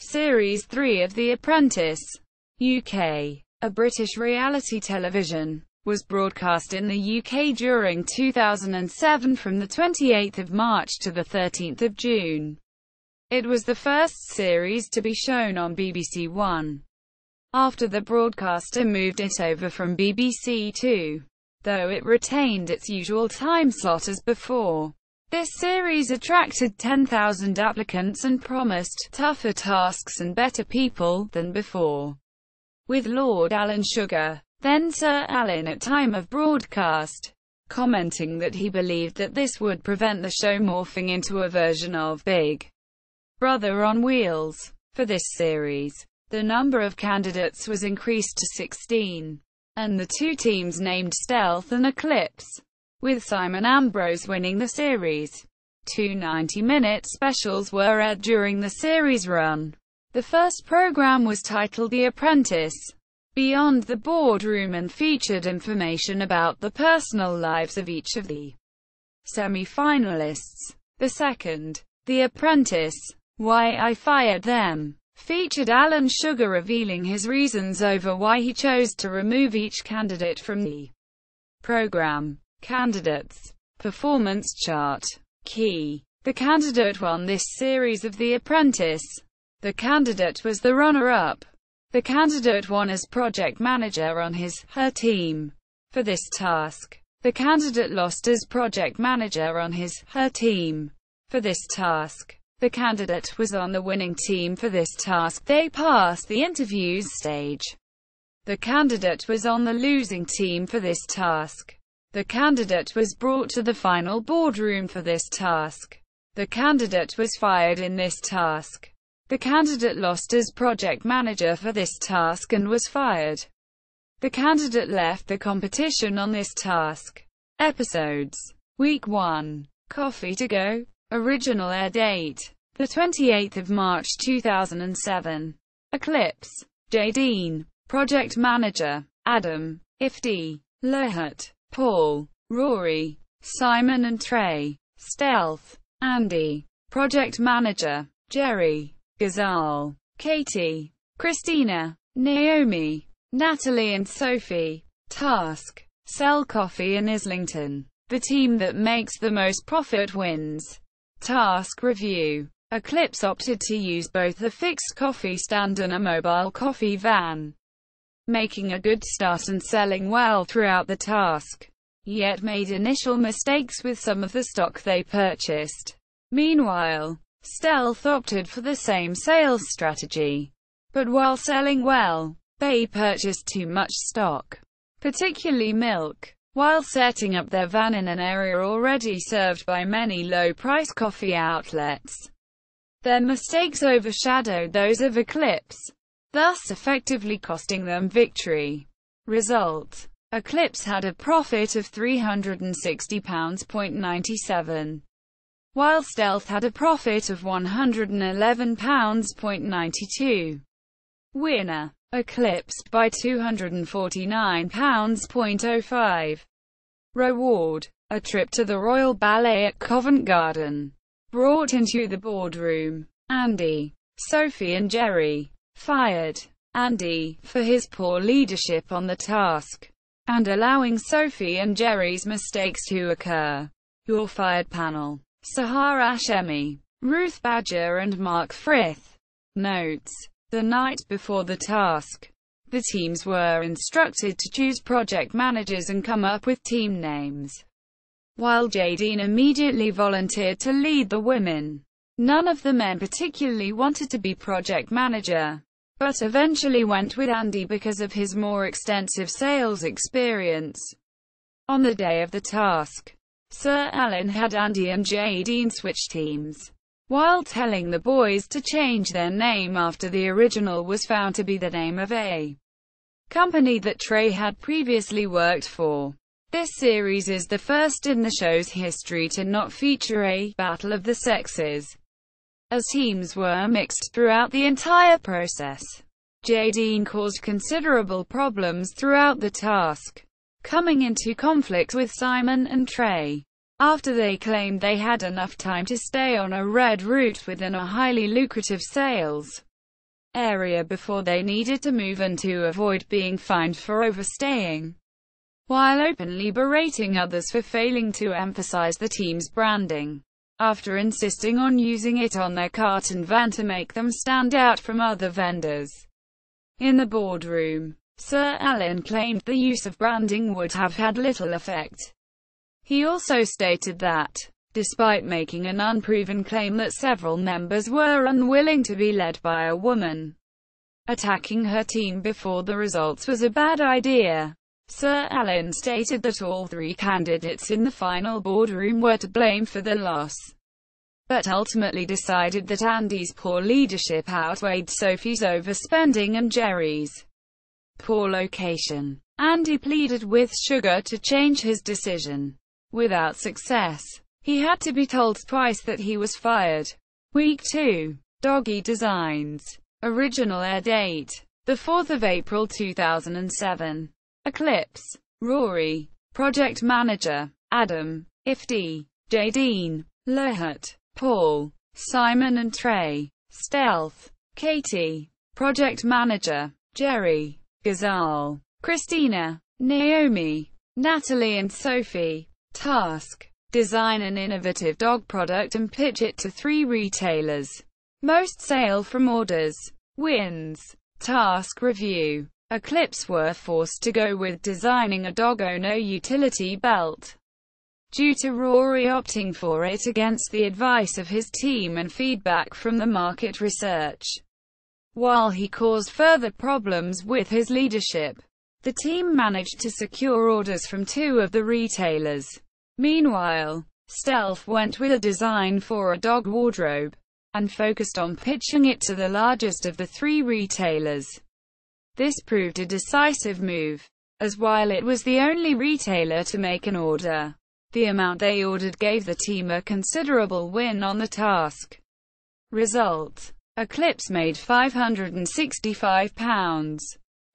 Series 3 of The Apprentice, UK, a British reality television, was broadcast in the UK during 2007 from the 28th of March to the 13th of June. It was the first series to be shown on BBC One. After the broadcaster moved it over from BBC Two, though it retained its usual time slot as before. This series attracted 10,000 applicants and promised tougher tasks and better people than before. With Lord Alan Sugar, then Sir Alan at time of broadcast, commenting that he believed that this would prevent the show morphing into a version of Big Brother on Wheels. For this series, the number of candidates was increased to 16, and the two teams named Stealth and Eclipse, with Simon Ambrose winning the series. Two 90-minute specials were aired during the series run. The first program was titled The Apprentice, Beyond the Boardroom, and featured information about the personal lives of each of the semi-finalists. The second, The Apprentice, Why I Fired Them, featured Alan Sugar revealing his reasons over why he chose to remove each candidate from the program. Candidates. Performance chart. Key. The candidate won this series of The Apprentice. The candidate was the runner-up. The candidate won as project manager on her team. For this task, the candidate lost as project manager on her team. For this task, the candidate was on the winning team. For this task, they passed the interviews stage. The candidate was on the losing team. For this task, the candidate was brought to the final boardroom. For this task, the candidate was fired in this task. The candidate lost as project manager for this task and was fired. The candidate left the competition on this task. Episodes. Week 1. Coffee to Go. Original air date: the 28th of March 2007. Eclipse. Jadine. Project manager: Adam, Ifti, Lohut, Paul, Rory, Simon and Trey. Stealth. Andy. Project manager: Jerry, Ghazal, Katie, Christina, Naomi, Natalie and Sophie. Task: sell coffee in Islington. The team that makes the most profit wins. Task review: Eclipse opted to use both a fixed coffee stand and a mobile coffee van, making a good start and selling well throughout the task, yet made initial mistakes with some of the stock they purchased. Meanwhile, Stealth opted for the same sales strategy, but while selling well, they purchased too much stock, particularly milk, while setting up their van in an area already served by many low-price coffee outlets. Their mistakes overshadowed those of Eclipse, thus effectively costing them victory. Result: Eclipse had a profit of £360.97, while Stealth had a profit of £111.92. Winner: Eclipse by £249.05. Reward: a trip to the Royal Ballet at Covent Garden. Brought into the boardroom. Andy, Sophie and Jerry. Fired: Andy, for his poor leadership on the task, and allowing Sophie and Jerry's mistakes to occur. Your fired panel: Sahara Shemi, Ruth Badger and Mark Frith. Notes: the night before the task, the teams were instructed to choose project managers and come up with team names. While Jadine immediately volunteered to lead the women, none of the men particularly wanted to be project manager, but eventually went with Andy because of his more extensive sales experience. On the day of the task, Sir Alan had Andy and Jadine switch teams, while telling the boys to change their name after the original was found to be the name of a company that Trey had previously worked for. This series is the first in the show's history to not feature a battle of the sexes, as teams were mixed throughout the entire process. Jadine caused considerable problems throughout the task, coming into conflict with Simon and Trey, after they claimed they had enough time to stay on a red route within a highly lucrative sales area before they needed to move and to avoid being fined for overstaying, while openly berating others for failing to emphasize the team's branding, after insisting on using it on their cart and van to make them stand out from other vendors. In the boardroom, Sir Alan claimed the use of branding would have had little effect. He also stated that, despite making an unproven claim that several members were unwilling to be led by a woman, attacking her team before the results was a bad idea. Sir Alan stated that all three candidates in the final boardroom were to blame for the loss, but ultimately decided that Andy's poor leadership outweighed Sophie's overspending and Jerry's poor location. Andy pleaded with Sugar to change his decision. Without success, he had to be told twice that he was fired. Week 2. Doggy Designs. Original air date: the 4th of April 2007. Eclipse. Rory. Project Manager: Adam, Ifty, Jadine, Lohut, Paul, Simon and Trey. Stealth. Katie. Project Manager: Jerry, Ghazal, Christina, Naomi, Natalie and Sophie. Task: design an innovative dog product and pitch it to 3 retailers. Most sale from orders. Wins. Task review: Eclipse were forced to go with designing a dog owner utility belt, due to Rory opting for it against the advice of his team and feedback from the market research. While he caused further problems with his leadership, the team managed to secure orders from 2 of the retailers. Meanwhile, Stealth went with a design for a dog wardrobe, and focused on pitching it to the largest of the 3 retailers. This proved a decisive move, as while it was the only retailer to make an order, the amount they ordered gave the team a considerable win on the task. Result: Eclipse made £565,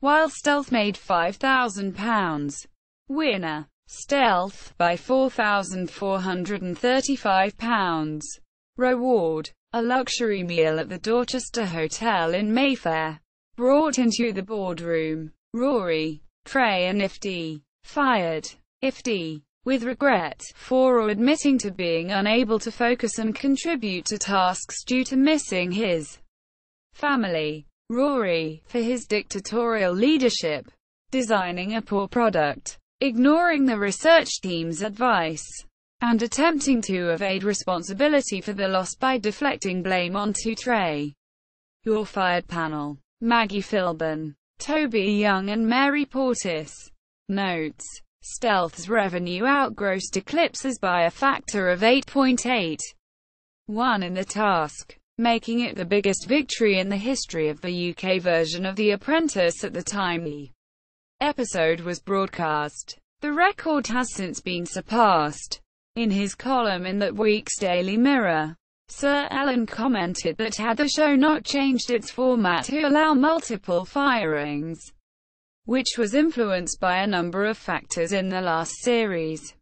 while Stealth made £5,000. Winner: Stealth, by £4,435. Reward: a luxury meal at the Dorchester Hotel in Mayfair. Brought into the boardroom: Rory, Trey and Ifty. Fired: Ifty, with regret, for admitting to being unable to focus and contribute to tasks due to missing his family. Rory, for his dictatorial leadership, designing a poor product, ignoring the research team's advice, and attempting to evade responsibility for the loss by deflecting blame onto Trey. You're fired panel: Maggie Philbin, Toby Young and Mary Portis. Notes: Stealth's revenue outgrossed Eclipse's by a factor of 8.81 in the task, making it the biggest victory in the history of the UK version of The Apprentice at the time the episode was broadcast. The record has since been surpassed. In his column in that week's Daily Mirror, Sir Alan commented that had the show not changed its format to allow multiple firings, which was influenced by a number of factors in the last series,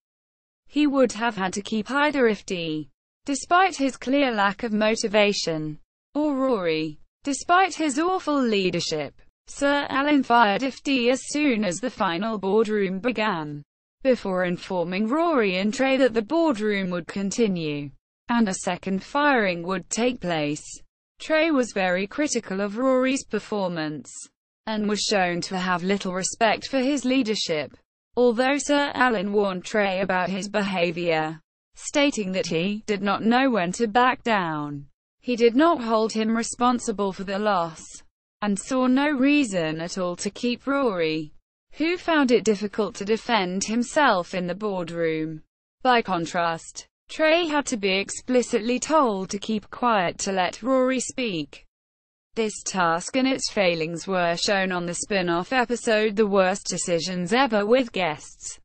he would have had to keep either Ifty, despite his clear lack of motivation, or Rory, despite his awful leadership. Sir Alan fired Ifty as soon as the final boardroom began, before informing Rory and Trey that the boardroom would continue, and a second firing would take place. Trey was very critical of Rory's performance, and was shown to have little respect for his leadership, although Sir Alan warned Trey about his behavior, stating that he did not know when to back down. He did not hold him responsible for the loss, and saw no reason at all to keep Rory, who found it difficult to defend himself in the boardroom. By contrast, Trey had to be explicitly told to keep quiet to let Rory speak. This task and its failings were shown on the spin-off episode The Worst Decisions Ever, with guests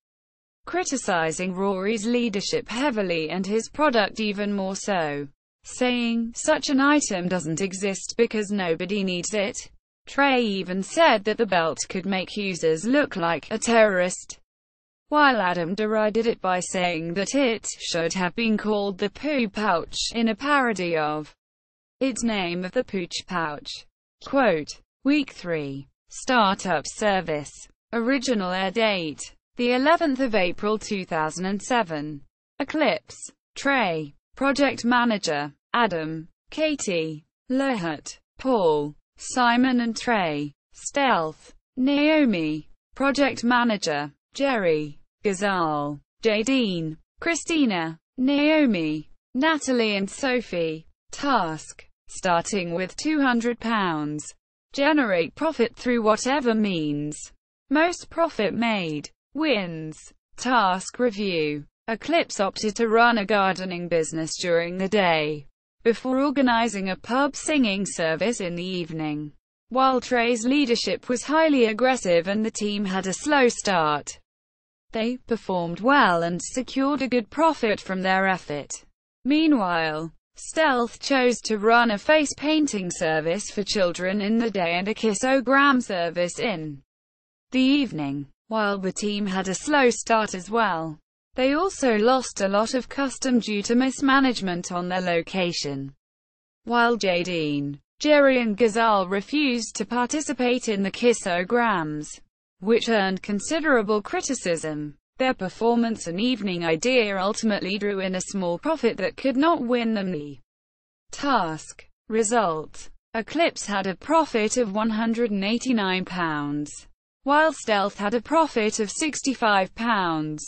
criticizing Rory's leadership heavily and his product even more so, saying, "Such an item doesn't exist because nobody needs it." Trey even said that the belt could make users look like a terrorist, while Adam derided it by saying that it should have been called the Poo Pouch, in a parody of its name of the Pooch Pouch. Quote, Week 3. Startup Service. Original air date: the 11th of April 2007. Eclipse. Trey. Project Manager. Adam. Katie. Lohut. Paul. Simon and Trey. Stealth. Naomi. Project Manager. Jerry. Ghazal. Jadine. Christina. Naomi. Natalie and Sophie. Task. Starting with £200. Generate profit through whatever means. Most profit made. Wins. Task review. Eclipse opted to run a gardening business during the day, before organizing a pub singing service in the evening. While Trey's leadership was highly aggressive and the team had a slow start, they performed well and secured a good profit from their effort. Meanwhile, Stealth chose to run a face painting service for children in the day and a kissogram service in the evening. While the team had a slow start as well, they also lost a lot of custom due to mismanagement on their location. While Jadine, Jerry and Ghazal refused to participate in the kissograms, which earned considerable criticism, their performance and evening idea ultimately drew in a small profit that could not win them the task. Result: Eclipse had a profit of £189, while Stealth had a profit of £65.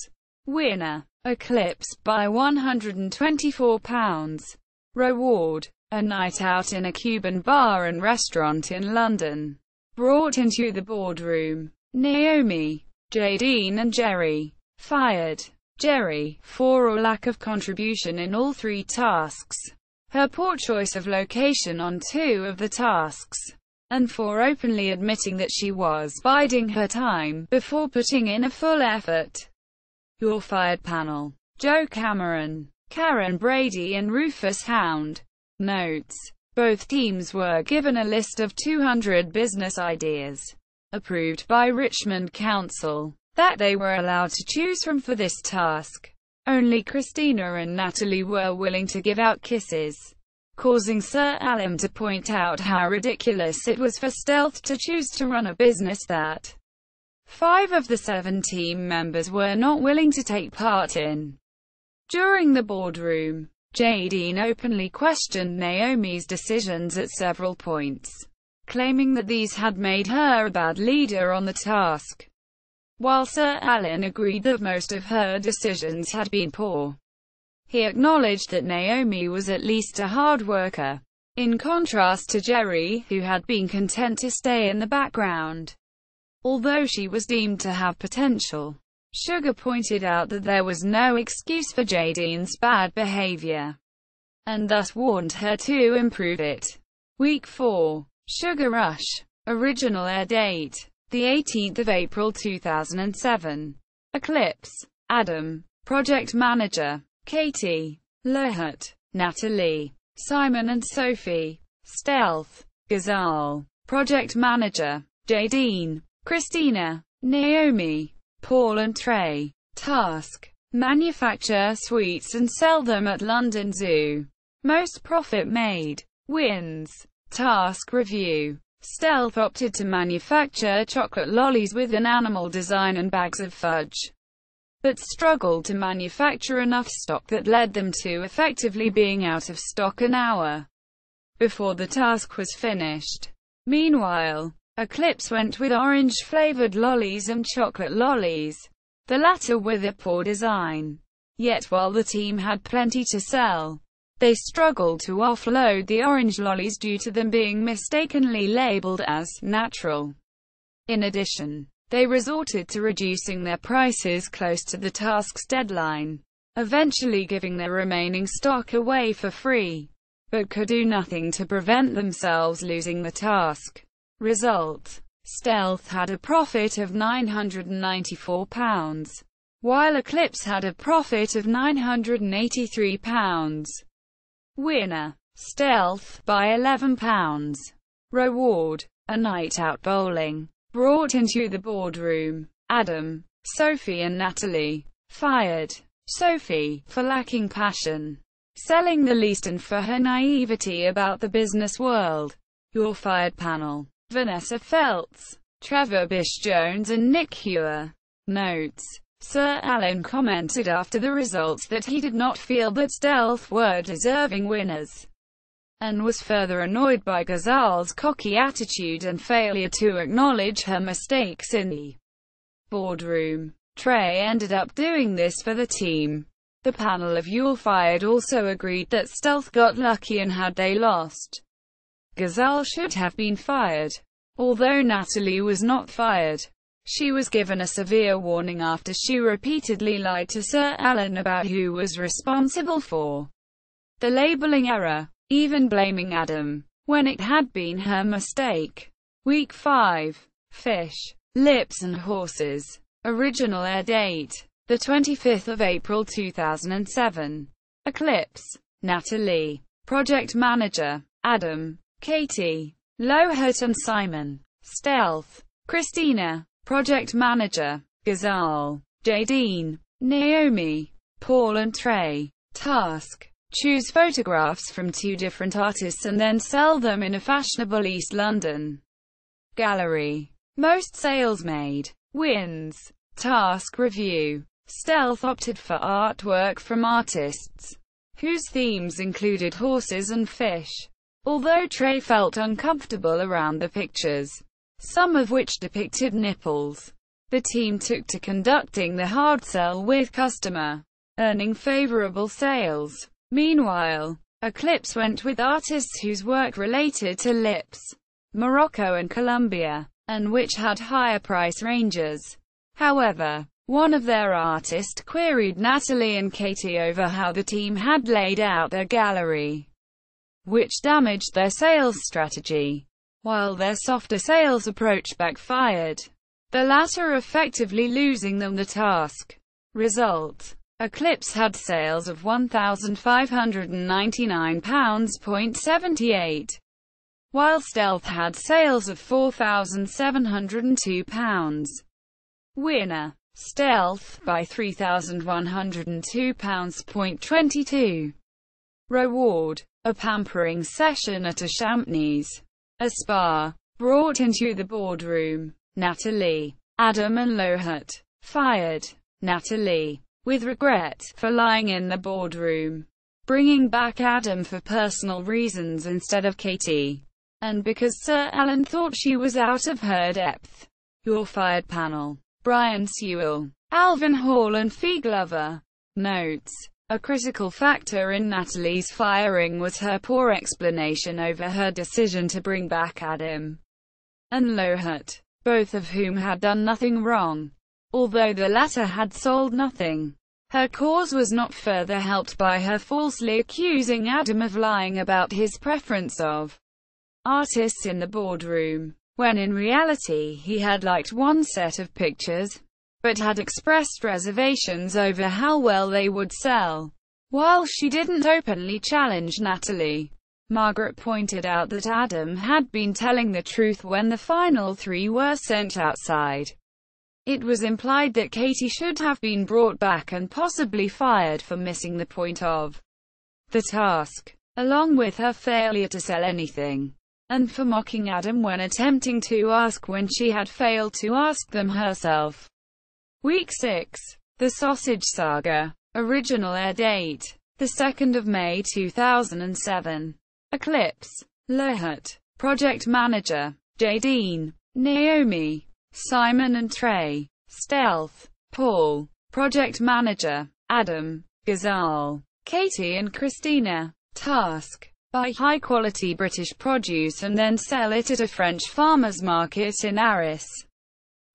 Winner: Eclipse by £124. Reward: a night out in a Cuban bar and restaurant in London. Brought into the boardroom. Naomi, Jadine and Jerry. Fired: Jerry, for or lack of contribution in all 3 tasks, her poor choice of location on 2 of the tasks, and for openly admitting that she was biding her time before putting in a full effort. You're fired panel: Joe Cameron, Karen Brady and Rufus Hound. Notes: both teams were given a list of 200 business ideas, approved by Richmond Council, that they were allowed to choose from for this task. Only Christina and Natalie were willing to give out kisses, causing Sir Alan to point out how ridiculous it was for Stealth to choose to run a business that 5 of the 7 team members were not willing to take part in. During the boardroom, Jadine openly questioned Naomi's decisions at several points, claiming that these had made her a bad leader on the task, while Sir Alan agreed that most of her decisions had been poor. He acknowledged that Naomi was at least a hard worker, in contrast to Jerry, who had been content to stay in the background, although she was deemed to have potential. Sugar pointed out that there was no excuse for Jadine's bad behavior, and thus warned her to improve it. Week 4. Sugar Rush. Original air date: the 18th of April 2007. Eclipse. Adam. Project Manager. Katie. Lohut. Natalie. Simon and Sophie. Stealth. Ghazal. Project Manager. Jadine. Christina. Naomi. Paul and Trey. Task: manufacture sweets and sell them at London Zoo. Most profit made. Wins. Task review. Stealth opted to manufacture chocolate lollies with an animal design and bags of fudge, but struggled to manufacture enough stock that led them to effectively being out of stock an hour before the task was finished. Meanwhile, Eclipse went with orange-flavored lollies and chocolate lollies, the latter with a poor design. Yet while the team had plenty to sell, they struggled to offload the orange lollies due to them being mistakenly labeled as natural. In addition, they resorted to reducing their prices close to the task's deadline, eventually giving their remaining stock away for free, but could do nothing to prevent themselves losing the task. Result: Stealth had a profit of £994, while Eclipse had a profit of £983. Winner: Stealth by £11. Reward: a night out bowling. Brought into the boardroom. Adam, Sophie and Natalie. Fired: Sophie, for lacking passion, selling the least, and for her naivety about the business world. You're Fired panel: Vanessa Feltz, Trevor Bish-Jones and Nick Hewer. Notes: Sir Alan commented after the results that he did not feel that Stealth were deserving winners, and was further annoyed by Ghazal's cocky attitude and failure to acknowledge her mistakes in the boardroom. Trey ended up doing this for the team. The panel of You're Fired also agreed that Stealth got lucky and had they lost, Ghazal should have been fired. Although Natalie was not fired, she was given a severe warning after she repeatedly lied to Sir Alan about who was responsible for the labeling error, even blaming Adam, when it had been her mistake. Week 5. Fish, Lips and Horses. Original air date: the 25th of April 2007. Eclipse, Natalie. Project manager: Adam, Katie, Lohut and Simon. Stealth, Christina. Project manager: Ghazal, Jadine, Naomi, Paul and Trey. Task: choose photographs from 2 different artists and then sell them in a fashionable East London gallery. Most sales made. Wins. Task review: Stealth opted for artwork from artists whose themes included horses and fish. Although Trey felt uncomfortable around the pictures, some of which depicted nipples, the team took to conducting the hard sell with customer, earning favorable sales. Meanwhile, Eclipse went with artists whose work related to lips, Morocco and Colombia, and which had higher price ranges. However, one of their artists queried Natalie and Katie over how the team had laid out their gallery, which damaged their sales strategy, while their softer sales approach backfired, the latter effectively losing them the task. Result: Eclipse had sales of £1,599.78, while Stealth had sales of £4,702. Winner: Stealth, by £3,102.22. Reward: a pampering session at a champneys, a spa. Brought into the boardroom: Natalie, Adam and Lohut. Fired: Natalie, with regret, for lying in the boardroom, bringing back Adam for personal reasons instead of Katie, and because Sir Alan thought she was out of her depth. You're Fired panel: Brian Sewell, Alvin Hall and Fee Glover. Notes: a critical factor in Natalie's firing was her poor explanation over her decision to bring back Adam and Lohut, both of whom had done nothing wrong. Although the latter had sold nothing, her cause was not further helped by her falsely accusing Adam of lying about his preference of artists in the boardroom, when in reality he had liked one set of pictures, but had expressed reservations over how well they would sell. While she didn't openly challenge Natalie, Margaret pointed out that Adam had been telling the truth when the final 3 were sent outside. It was implied that Katie should have been brought back and possibly fired for missing the point of the task, along with her failure to sell anything, and for mocking Adam when attempting to ask when she had failed to ask them herself. Week 6. The Sausage Saga. Original air date: the 2nd of May 2007. Eclipse, Lohut. Project manager: Jadine, Naomi, Simon and Trey. Stealth, Paul. Project manager: Adam, Ghazal, Katie and Christina. Task: buy high-quality British produce and then sell it at a French farmers market in Arras.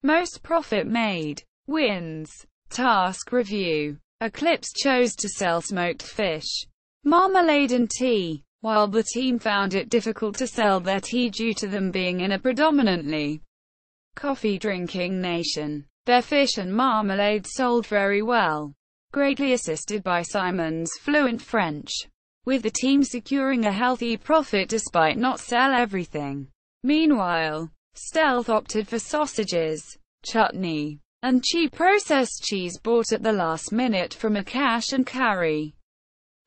Most profit made. Wins. Task review: Eclipse chose to sell smoked fish, marmalade and tea, while the team found it difficult to sell their tea due to them being in a predominantly coffee-drinking nation. Their fish and marmalade sold very well, greatly assisted by Simon's fluent French, with the team securing a healthy profit despite not sell everything. Meanwhile, Stealth opted for sausages, chutney, and cheap processed cheese bought at the last minute from a cash and carry.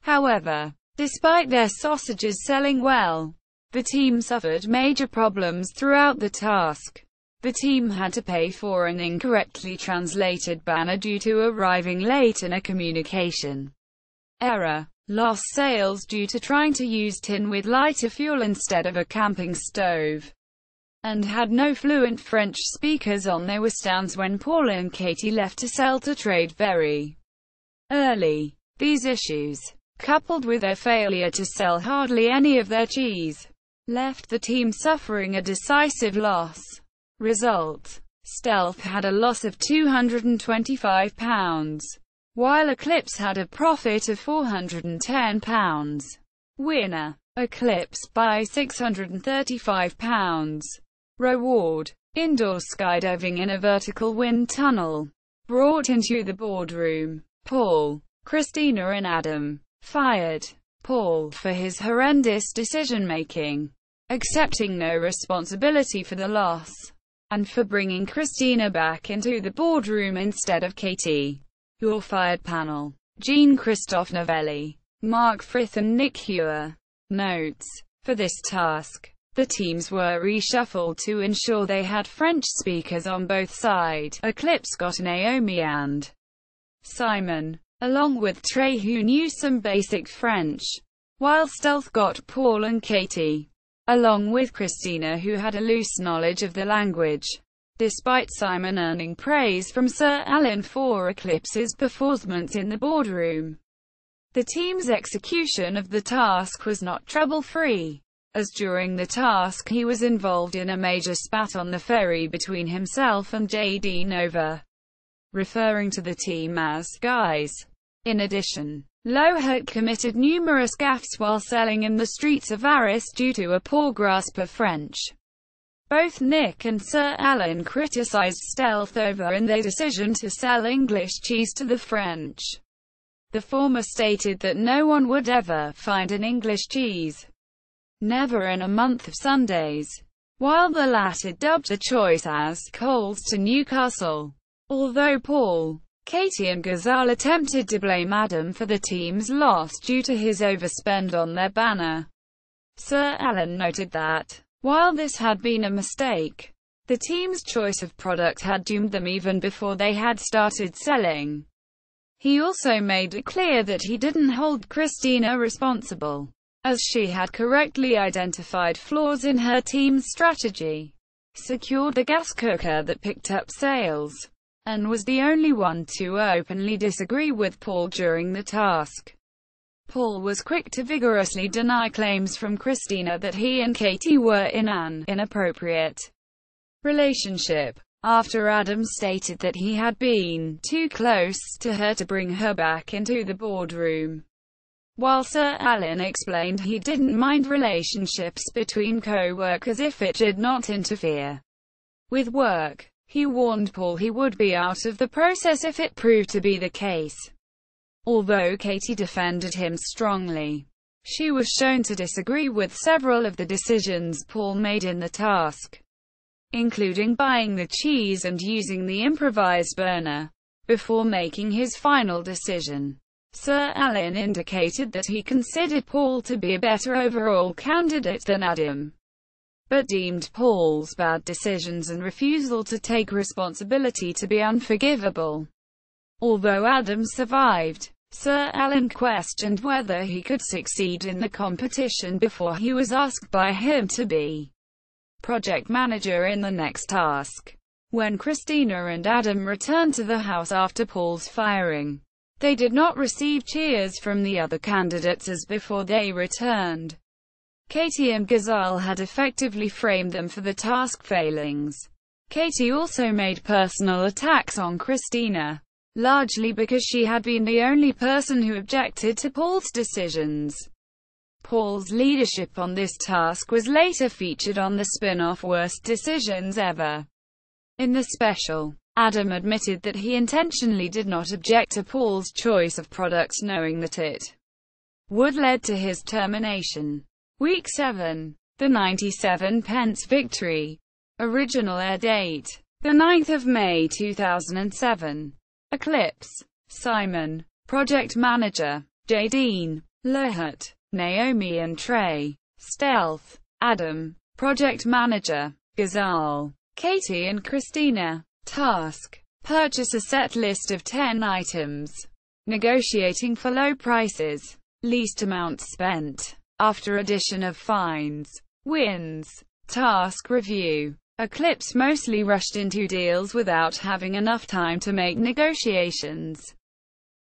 However, despite their sausages selling well, The team suffered major problems throughout the task. The team had to pay for an incorrectly translated banner due to arriving late and a communication error. Lost sales due to trying to use tin with lighter fuel instead of a camping stove. And had no fluent French speakers on their stands when Paul and Katie left to sell to trade very early. These issues, coupled with their failure to sell hardly any of their cheese, left the team suffering a decisive loss. Result: Stealth had a loss of £225, while Eclipse had a profit of £410. Winner: Eclipse by £635. Reward: indoor skydiving in a vertical wind tunnel. Brought into the boardroom: Paul, Christina and Adam. Fired: Paul for his horrendous decision-making, accepting no responsibility for the loss, and for bringing Christina back into the boardroom instead of Katie. You're fired panel: Jean-Christophe Novelli, Mark Frith and Nick Hewer. Notes: for this task, the teams were reshuffled to ensure they had French speakers on both sides. Eclipse got Naomi and Simon, along with Trey who knew some basic French, while Stealth got Paul and Katie, along with Christina who had a loose knowledge of the language. Despite Simon earning praise from Sir Alan for Eclipse's performance in the boardroom, the team's execution of the task was not trouble-free, as during the task he was involved in a major spat on the ferry between himself and J.D. Nova, referring to the team as guys. In addition, Lowe had committed numerous gaffes while selling in the streets of Paris due to a poor grasp of French. Both Nick and Sir Alan criticized Stealth over in their decision to sell English cheese to the French. The former stated that no one would ever find an English cheese, never in a month of Sundays, while the latter dubbed the choice as Coles to Newcastle. Although Paul, Katie and Ghazal attempted to blame Adam for the team's loss due to his overspend on their banner, Sir Alan noted that, while this had been a mistake, the team's choice of product had doomed them even before they had started selling. He also made it clear that he didn't hold Christina responsible, as she had correctly identified flaws in her team's strategy, secured the gas cooker that picked up sales, and was the only one to openly disagree with Paul during the task. Paul was quick to vigorously deny claims from Christina that he and Katie were in an inappropriate relationship, after Adam stated that he had been too close to her to bring her back into the boardroom. While Sir Alan explained he didn't mind relationships between co-workers if it did not interfere with work, he warned Paul he would be out of the process if it proved to be the case. Although Katie defended him strongly, she was shown to disagree with several of the decisions Paul made in the task, including buying the cheese and using the improvised burner. Before making his final decision, Sir Alan indicated that he considered Paul to be a better overall candidate than Adam, but deemed Paul's bad decisions and refusal to take responsibility to be unforgivable. Although Adam survived, Sir Alan questioned whether he could succeed in the competition before he was asked by him to be project manager in the next task. When Christina and Adam returned to the house after Paul's firing, they did not receive cheers from the other candidates as before they returned. Katie and Ghazal had effectively framed them for the task failings. Katie also made personal attacks on Christina, largely because she had been the only person who objected to Paul's decisions. Paul's leadership on this task was later featured on the spin-off Worst Decisions Ever. In the special, Adam admitted that he intentionally did not object to Paul's choice of product, knowing that it would lead to his termination. Week 7. The 97-pence victory. Original air date: the 9th of May 2007. Eclipse. Simon. Project Manager. J. Dean. Lohat. Naomi and Trey. Stealth. Adam. Project Manager. Ghazal. Katie and Christina. Task. Purchase a set list of 10 items. Negotiating for low prices. Least amount spent. After addition of fines. Wins. Task review. Eclipse mostly rushed into deals without having enough time to make negotiations.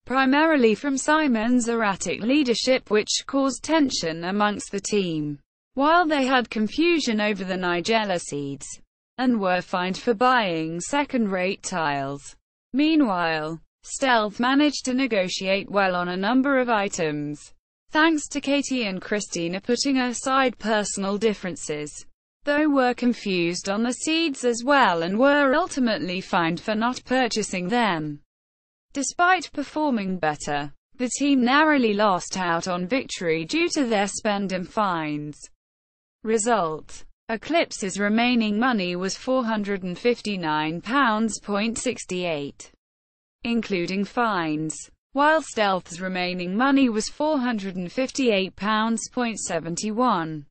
Primarily from Simon's erratic leadership, which caused tension amongst the team. While they had confusion over the Nigella seeds, and were fined for buying second-rate tiles. Meanwhile, Stealth managed to negotiate well on a number of items, thanks to Katie and Christina putting aside personal differences, though were confused on the seeds as well and were ultimately fined for not purchasing them. Despite performing better, the team narrowly lost out on victory due to their spend and fines. Result. Eclipse's remaining money was £459.68, including fines, while Stealth's remaining money was £458.71,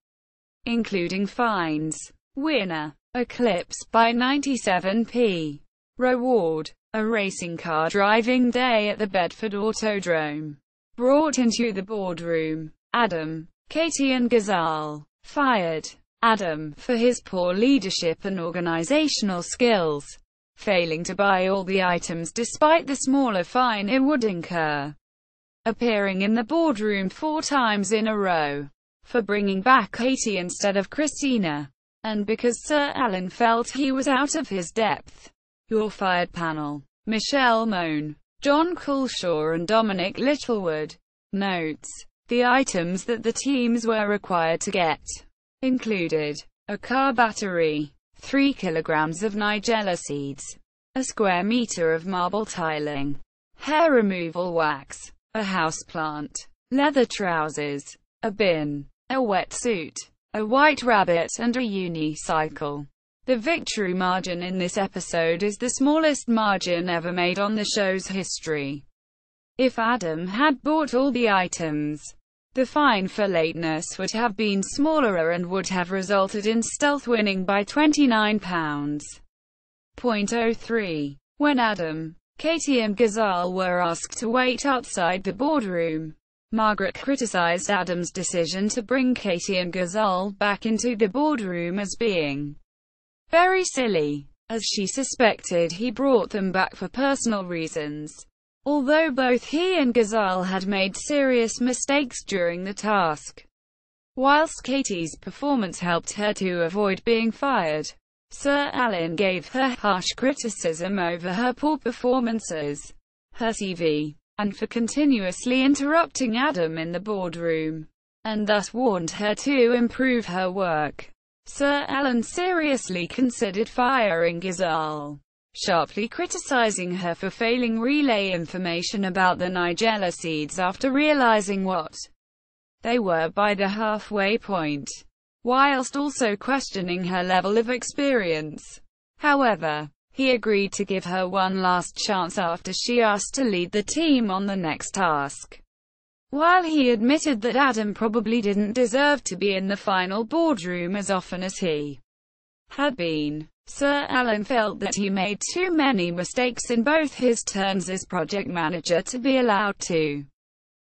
including fines. Winner. Eclipse by 97p. Reward. A racing car driving day at the Bedford Autodrome. Brought into the boardroom. Adam. Katie and Ghazal. Fired. Adam, for his poor leadership and organizational skills, failing to buy all the items despite the smaller fine it would incur. Appearing in the boardroom 4 times in a row. For bringing back Katie instead of Christina. And because Sir Alan felt he was out of his depth. You're fired panel. Michelle Moan, John Coulshaw and Dominic Littlewood. Notes. The items that the teams were required to get included a car battery, 3 kilograms of Nigella seeds, a square meter of marble tiling, hair removal wax, a houseplant, leather trousers, a bin, a wetsuit, a white rabbit and a unicycle. The victory margin in this episode is the smallest margin ever made on the show's history. If Adam had bought all the items, the fine for lateness would have been smaller and would have resulted in Stealth winning by £29.03. When Adam, Katie and Ghazal were asked to wait outside the boardroom, Margaret criticized Adam's decision to bring Katie and Ghazal back into the boardroom as being very silly, as she suspected he brought them back for personal reasons. Although both he and Ghazal had made serious mistakes during the task. Whilst Katie's performance helped her to avoid being fired, Sir Alan gave her harsh criticism over her poor performances, her CV, and for continuously interrupting Adam in the boardroom, and thus warned her to improve her work. Sir Alan seriously considered firing Ghazal, sharply criticizing her for failing relay information about the Nigella seeds after realizing what they were by the halfway point, whilst also questioning her level of experience. However, he agreed to give her one last chance after she asked to lead the team on the next task. While he admitted that Adam probably didn't deserve to be in the final boardroom as often as he had been, Sir Alan felt that he made too many mistakes in both his turns as project manager to be allowed to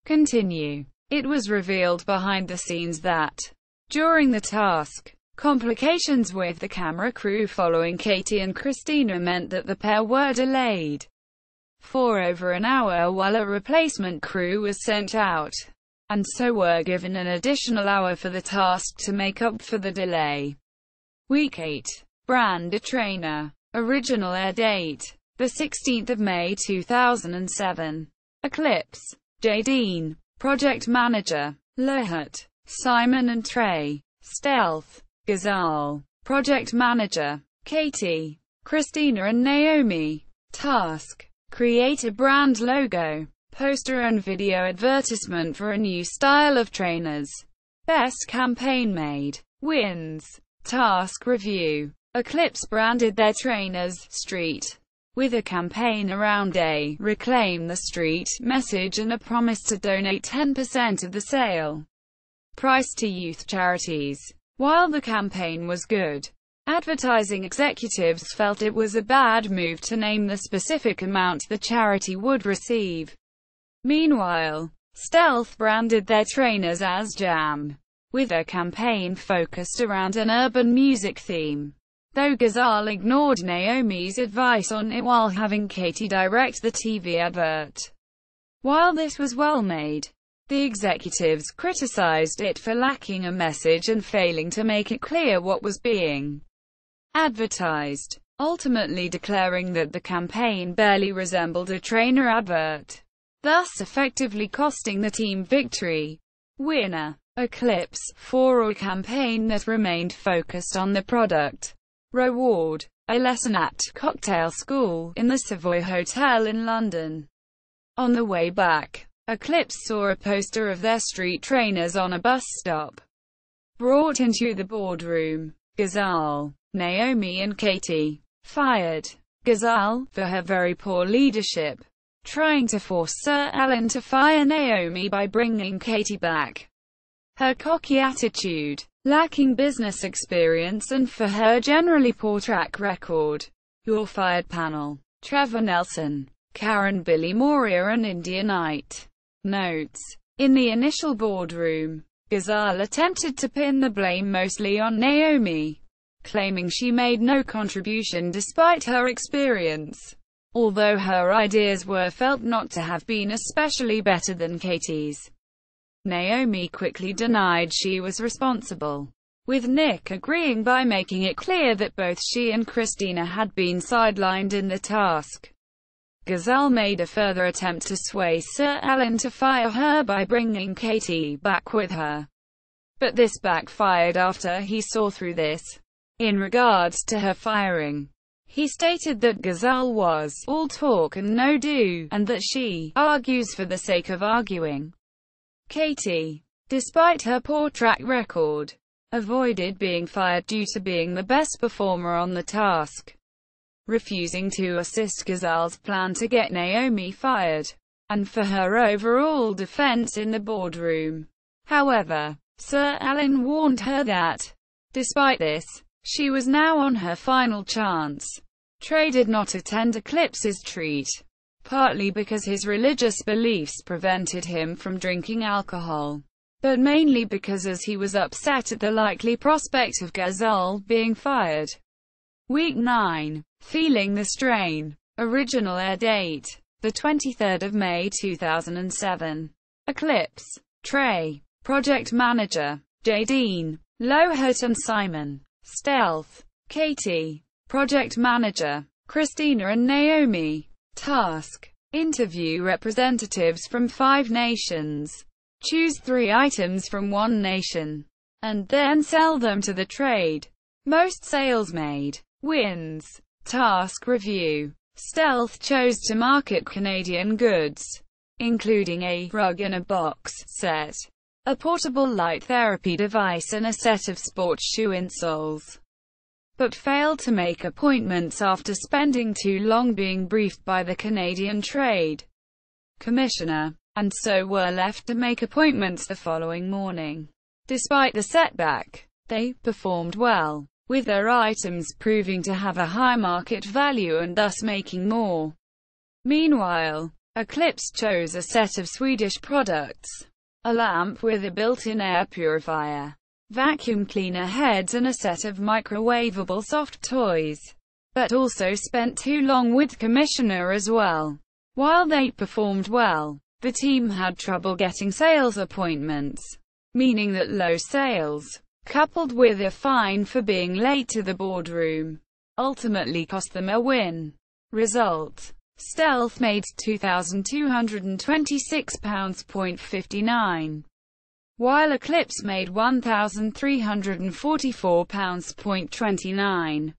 continue. It was revealed behind the scenes that, during the task, complications with the camera crew following Katie and Christina meant that the pair were delayed for over an hour while a replacement crew was sent out, and so were given an additional hour for the task to make up for the delay. Week 8. Brand a trainer. Original air date: the 16th of May 2007. Eclipse. J. Dean. Project Manager. Lahut. Simon and Trey. Stealth. Ghazal. Project Manager. Katie, Christina and Naomi. Task: create a brand logo, poster and video advertisement for a new style of trainers. Best campaign made. Wins. Task review. Eclipse branded their trainers Street with a campaign around a Reclaim the Street message and a promise to donate 10% of the sale price to youth charities. While the campaign was good, advertising executives felt it was a bad move to name the specific amount the charity would receive. Meanwhile, Stealth branded their trainers as Jam, with their campaign focused around an urban music theme. Though Ghazal ignored Naomi's advice on it while having Katie direct the TV advert. While this was well made, the executives criticized it for lacking a message and failing to make it clear what was being advertised, ultimately declaring that the campaign barely resembled a trainer advert, thus effectively costing the team victory. Winner: Eclipse, for a campaign that remained focused on the product. Reward: a lesson at Cocktail School, in the Savoy Hotel in London. On the way back, Eclipse saw a poster of their street trainers on a bus stop. Brought into the boardroom, Ghazal, Naomi and Katie fired Ghazal for her very poor leadership, trying to force Sir Ellen to fire Naomi by bringing Katie back. Her cocky attitude, lacking business experience and for her generally poor track record. You're fired panel: Trevor Nelson, Karen Billy Moria and India Knight. Notes: in the initial boardroom, Ghazal attempted to pin the blame mostly on Naomi, claiming she made no contribution despite her experience, although her ideas were felt not to have been especially better than Katie's. Naomi quickly denied she was responsible, with Nick agreeing by making it clear that both she and Christina had been sidelined in the task. Ghazal made a further attempt to sway Sir Ellen to fire her by bringing Katie back with her, but this backfired after he saw through this. In regards to her firing, he stated that Ghazal was all talk and no do, and that she argues for the sake of arguing. Katie, despite her poor track record, avoided being fired due to being the best performer on the task, refusing to assist Ghazal's plan to get Naomi fired, and for her overall defense in the boardroom. However, Sir Ellen warned her that, despite this, she was now on her final chance. Trey did not attend Eclipse's treat, partly because his religious beliefs prevented him from drinking alcohol, but mainly because as he was upset at the likely prospect of Ghazal being fired. Week 9. Feeling the Strain. Original air date: the 23rd of May 2007. Eclipse. Trey, Project Manager. J. Dean, Lohut and Simon. Stealth. Katie, Project Manager. Christina and Naomi. Task: interview representatives from 5 nations. Choose 3 items from 1 nation, and then sell them to the trade. Most sales made wins. Task review: Stealth chose to market Canadian goods, including a rug-in-a-box set, a portable light therapy device and a set of sports shoe insoles, but failed to make appointments after spending too long being briefed by the Canadian Trade Commissioner, and so were left to make appointments the following morning. Despite the setback, they performed well, with their items proving to have a high market value and thus making more. Meanwhile, Eclipse chose a set of Swedish products: a lamp with a built-in air purifier, vacuum cleaner heads and a set of microwavable soft toys, but also spent too long with Commissioner as well. While they performed well, the team had trouble getting sales appointments, meaning that low sales, coupled with a fine for being late to the boardroom, ultimately cost them a win. Result: Stealth made £2,226.59, while Eclipse made £1,344.29.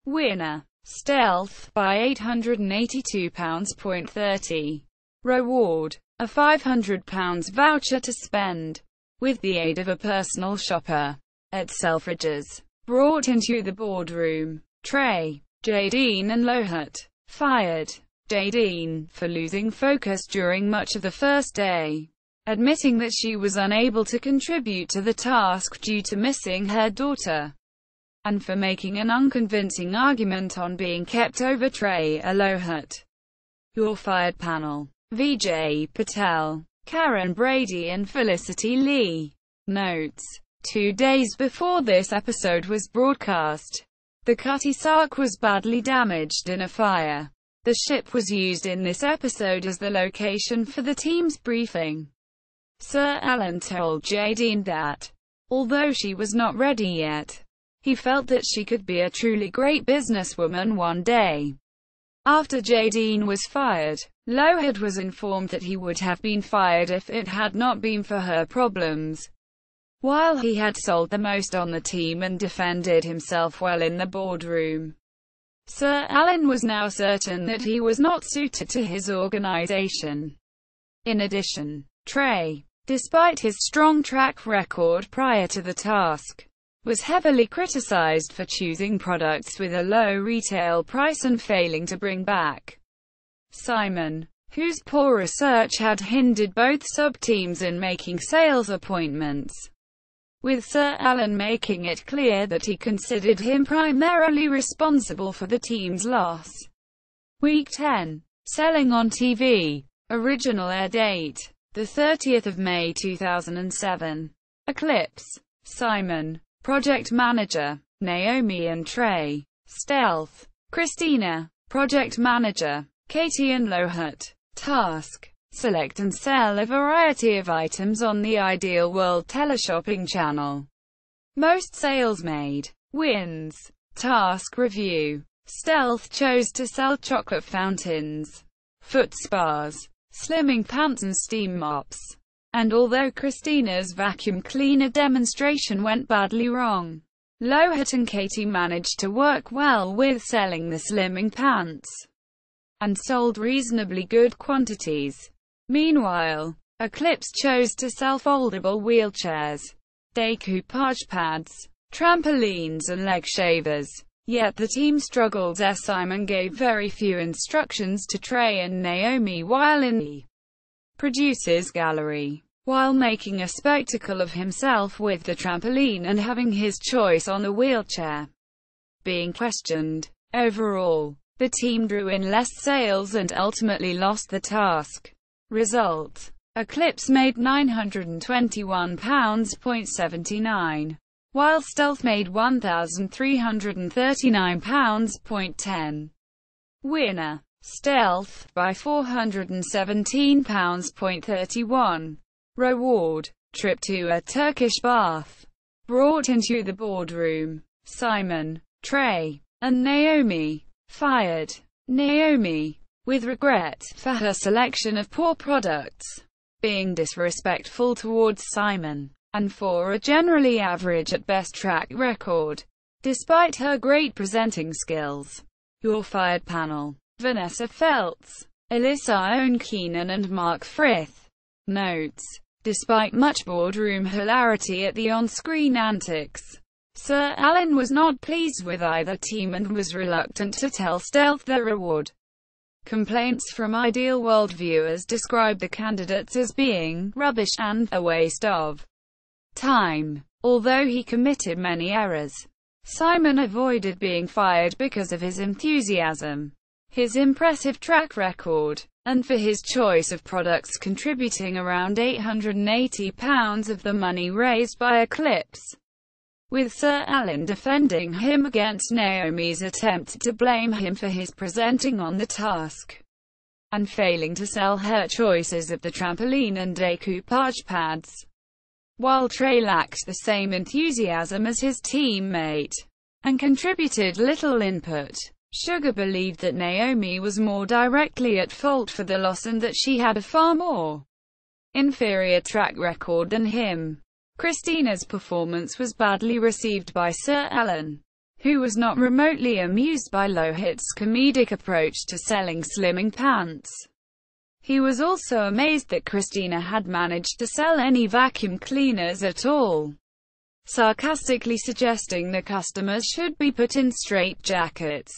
Winner: Stealth, by £882.30. Reward: a £500 voucher to spend, with the aid of a personal shopper, at Selfridges. Brought into the boardroom, Trey, J. Dean and Lohut fired J. Dean for losing focus during much of the first day. admitting that she was unable to contribute to the task due to missing her daughter, and for making an unconvincing argument on being kept over Trey Alohat. You're Fired panel: Vijay Patel, Karen Brady and Felicity Lee. Notes: 2 days before this episode was broadcast, the Cutty Sark was badly damaged in a fire. The ship was used in this episode as the location for the team's briefing. Sir Alan told Jadine that, although she was not ready yet, he felt that she could be a truly great businesswoman one day. After Jadine was fired, Lohad was informed that he would have been fired if it had not been for her problems. While he had sold the most on the team and defended himself well in the boardroom, Sir Alan was now certain that he was not suited to his organization. In addition, Trey, despite his strong track record prior to the task, was heavily criticized for choosing products with a low retail price and failing to bring back Simon, whose poor research had hindered both sub-teams in making sales appointments, with Sir Alan making it clear that he considered him primarily responsible for the team's loss. Week 10. Selling on TV. Original air date: the 30th of May 2007. Eclipse. Simon, Project Manager. Naomi and Trey. Stealth. Christina, Project Manager. Katie and Lohad. Task: select and sell a variety of items on the Ideal World teleshopping channel. Most sales made. Wins. Task review: Stealth chose to sell chocolate fountains, foot spas, slimming pants and steam mops. And although Christina's vacuum cleaner demonstration went badly wrong, Lohad and Katie managed to work well with selling the slimming pants, and sold reasonably good quantities. Meanwhile, Eclipse chose to sell foldable wheelchairs, decoupage pads, trampolines and leg shavers. Yet the team struggled as Simon gave very few instructions to Trey and Naomi while in the producer's gallery, while making a spectacle of himself with the trampoline and having his choice on the wheelchair being questioned. Overall, the team drew in less sales and ultimately lost the task. Result: Eclipse made £921.79, while Stealth made £1,339.10. Winner: Stealth, by £417.31. Reward: trip to a Turkish bath. Brought into the boardroom: Simon, Trey, and Naomi. Fired: Naomi, with regret for her selection of poor products, being disrespectful towards Simon, and for a generally average at best track record, despite her great presenting skills. You're Fired panel: Vanessa Feltz, Alyssa Owen-Keenan and Mark Frith. Notes: despite much boardroom hilarity at the on-screen antics, Sir Alan was not pleased with either team and was reluctant to tell Stealth their reward. Complaints from Ideal World viewers described the candidates as being rubbish and a waste of time. Although he committed many errors, Simon avoided being fired because of his enthusiasm, his impressive track record, and for his choice of products, contributing around £880 of the money raised by Eclipse, with Sir Alan defending him against Naomi's attempt to blame him for his presenting on the task, and failing to sell her choices of the trampoline and decoupage pads. While Trey lacked the same enthusiasm as his teammate, and contributed little input, Sugar believed that Naomi was more directly at fault for the loss and that she had a far more inferior track record than him. Christina's performance was badly received by Sir Alan, who was not remotely amused by Lohad's comedic approach to selling slimming pants. He was also amazed that Christina had managed to sell any vacuum cleaners at all, sarcastically suggesting the customers should be put in straitjackets.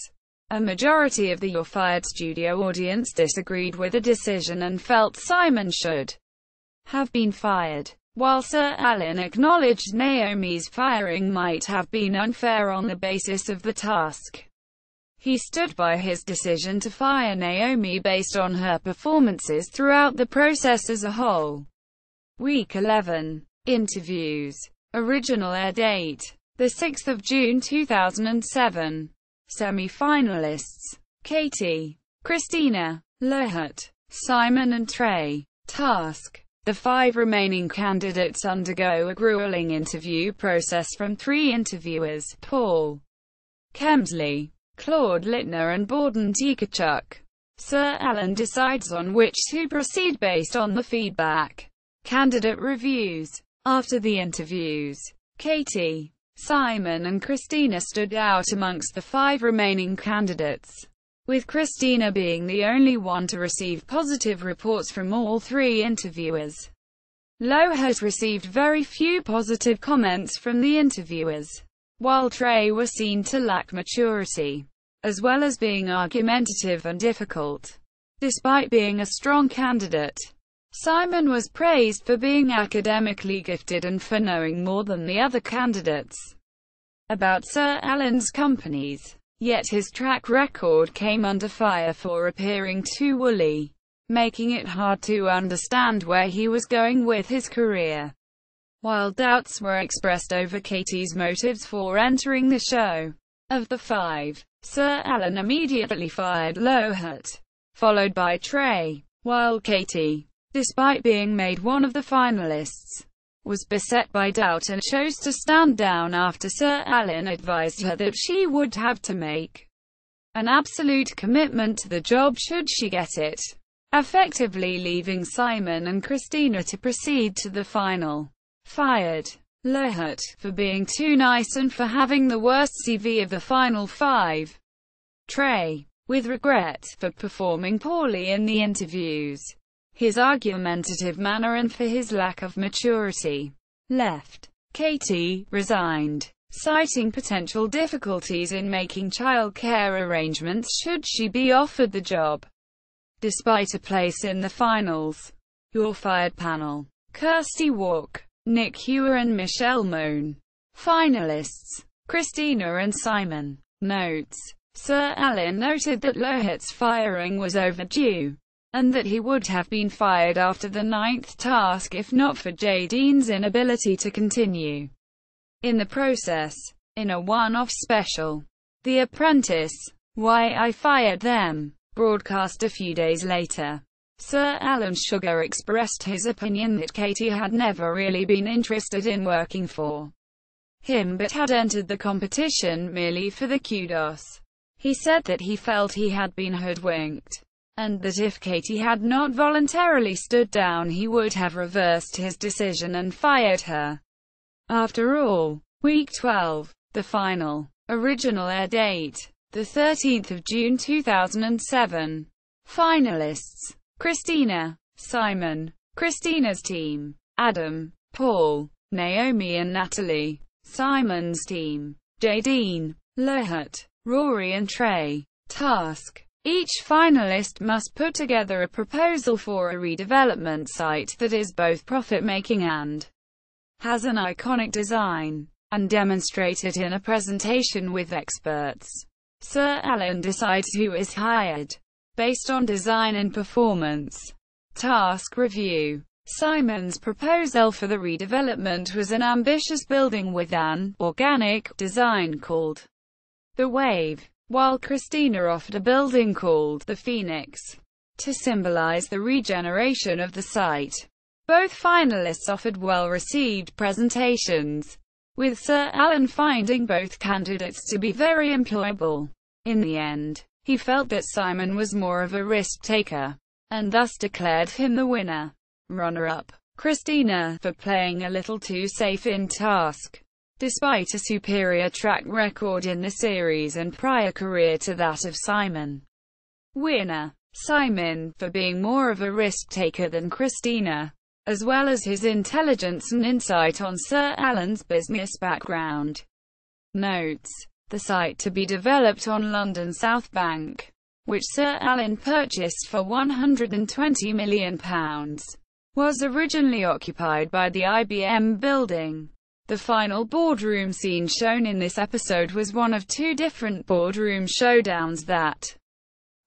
A majority of the You're Fired studio audience disagreed with the decision and felt Simon should have been fired. While Sir Alan acknowledged Naomi's firing might have been unfair on the basis of the task, he stood by his decision to fire Naomi based on her performances throughout the process as a whole. Week 11. Interviews. Original air date: 6 June 2007. Semi-finalists: Katie, Christina, Lohut, Simon and Trey. Task: the 5 remaining candidates undergo a grueling interview process from 3 interviewers: Paul Kemsley, Claude Littner and Borden Tikachuk. Sir Alan decides on which to proceed based on the feedback. Candidate reviews. After the interviews, Katie, Simon and Christina stood out amongst the 5 remaining candidates, with Christina being the only one to receive positive reports from all 3 interviewers. Lohut received very few positive comments from the interviewers, while Trey was seen to lack maturity, as well as being argumentative and difficult. Despite being a strong candidate, Simon was praised for being academically gifted and for knowing more than the other candidates about Sir Alan's companies. Yet his track record came under fire for appearing too woolly, making it hard to understand where he was going with his career. While doubts were expressed over Katie's motives for entering the show, of the 5, Sir Alan immediately fired Lohut, followed by Trey, while Katie, despite being made one of the finalists, was beset by doubt and chose to stand down after Sir Alan advised her that she would have to make an absolute commitment to the job should she get it, effectively leaving Simon and Christina to proceed to the final. Fired Lohut for being too nice and for having the worst CV of the final 5. Trey, with regret, for performing poorly in the interviews, his argumentative manner and for his lack of maturity. Left. Katie, resigned, citing potential difficulties in making childcare arrangements should she be offered the job, despite a place in the finals. You're fired panel: Kirsty Walk, Nick Hewer and Michelle Moan. Finalists: Christina and Simon. Notes: Sir Alan noted that Lohut's firing was overdue, and that he would have been fired after the 9th task if not for Jadine's inability to continue in the process. In a one-off special, The Apprentice, Why I Fired Them, broadcast a few days later, Sir Alan Sugar expressed his opinion that Katie had never really been interested in working for him but had entered the competition merely for the kudos. He said that he felt he had been hoodwinked, and that if Katie had not voluntarily stood down he would have reversed his decision and fired her. After all. Week 12. The final. Original air date: 13 June 2007. Finalists: Christina, Simon, Christina's team, Adam, Paul, Naomi and Natalie, Simon's team, Jadine, Lohut, Rory and Trey. Task: each finalist must put together a proposal for a redevelopment site that is both profit-making and has an iconic design, and demonstrate it in a presentation with experts. Sir Alan decides who is hired, based on design and performance. Task review: Simon's proposal for the redevelopment was an ambitious building with an organic design called the Wave, while Christina offered a building called the Phoenix, to symbolize the regeneration of the site. Both finalists offered well-received presentations, with Sir Alan finding both candidates to be very employable. In the end, he felt that Simon was more of a risk-taker, and thus declared him the winner. Runner-up: Christina, for playing a little too safe in task, despite a superior track record in the series and prior career to that of Simon. Winner: Simon, for being more of a risk-taker than Christina, as well as his intelligence and insight on Sir Alan's business background. Notes: the site to be developed on London South Bank, which Sir Alan purchased for £120 million, was originally occupied by the IBM building. The final boardroom scene shown in this episode was one of two different boardroom showdowns that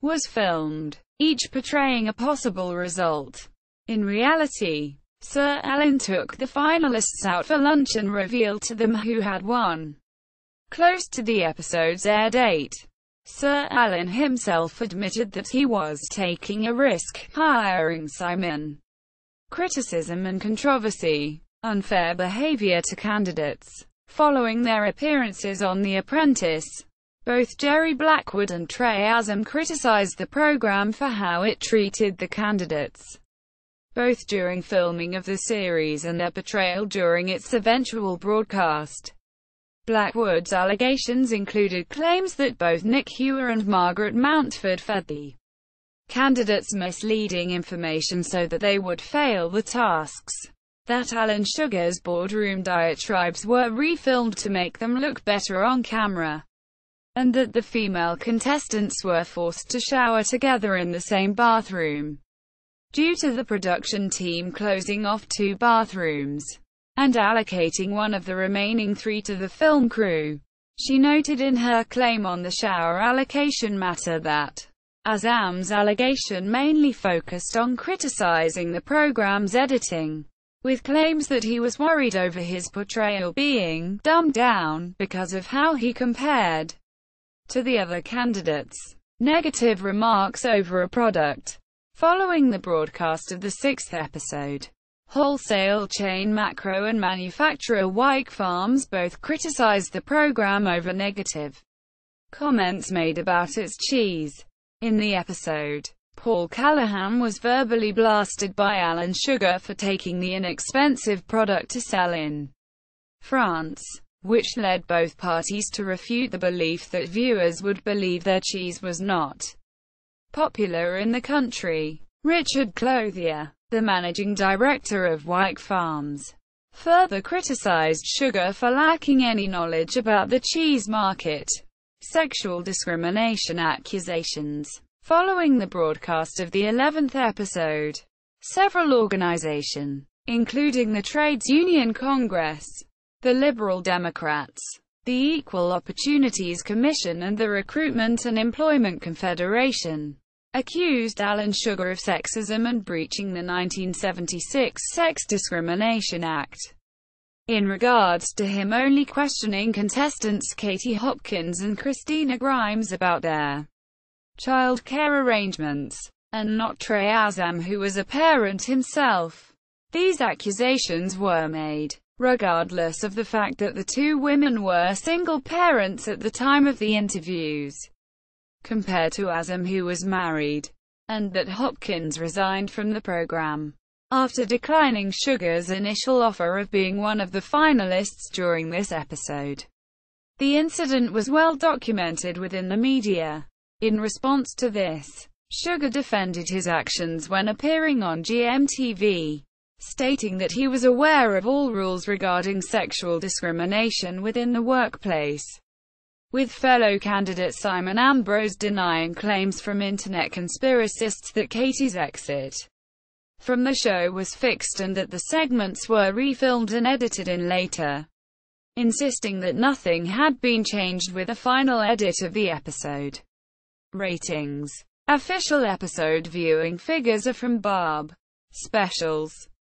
was filmed, each portraying a possible result. In reality, Sir Alan took the finalists out for lunch and revealed to them who had won. Close to the episode's air date, Sir Alan himself admitted that he was taking a risk, hiring Simon. Criticism and controversy. Unfair behavior to candidates. Following their appearances on The Apprentice, both Jerry Blackwood and Trey Azam criticized the program for how it treated the candidates, both during filming of the series and their portrayal during its eventual broadcast. Blackwood's allegations included claims that both Nick Hewer and Margaret Mountford fed the candidates misleading information so that they would fail the tasks, that Alan Sugar's boardroom diatribes were refilmed to make them look better on camera, and that the female contestants were forced to shower together in the same bathroom, due to the production team closing off 2 bathrooms and allocating one of the remaining 3 to the film crew. She noted in her claim on the shower allocation matter that Azam's allegation mainly focused on criticizing the program's editing, with claims that he was worried over his portrayal being dumbed down because of how he compared to the other candidates. Negative remarks over a product. Following the broadcast of the 6th episode, wholesale chain Macro and manufacturer Wyke Farms both criticized the program over negative comments made about its cheese. In the episode, Paul Callahan was verbally blasted by Alan Sugar for taking the inexpensive product to sell in France, which led both parties to refute the belief that viewers would believe their cheese was not popular in the country. Richard Clothier, the managing director of Wyke Farms, further criticized Sugar for lacking any knowledge about the cheese market. Sexual discrimination accusations. Following the broadcast of the 11th episode, several organizations, including the Trades Union Congress, the Liberal Democrats, the Equal Opportunities Commission and the Recruitment and Employment Confederation, accused Alan Sugar of sexism and breaching the 1976 Sex Discrimination Act, in regards to him only questioning contestants Katie Hopkins and Christina Grimes about their child care arrangements, and not Trey Azam, who was a parent himself. These accusations were made regardless of the fact that the 2 women were single parents at the time of the interviews, compared to Azam, who was married, and that Hopkins resigned from the program after declining Sugar's initial offer of being one of the finalists during this episode. The incident was well documented within the media. In response to this, Sugar defended his actions when appearing on GMTV, stating that he was aware of all rules regarding sexual discrimination within the workplace, with fellow candidate Simon Ambrose denying claims from internet conspiracists that Katie's exit from the show was fixed and that the segments were refilmed and edited in later, insisting that nothing had been changed with a final edit of the episode. Ratings. Official episode viewing figures are from Barb Specials.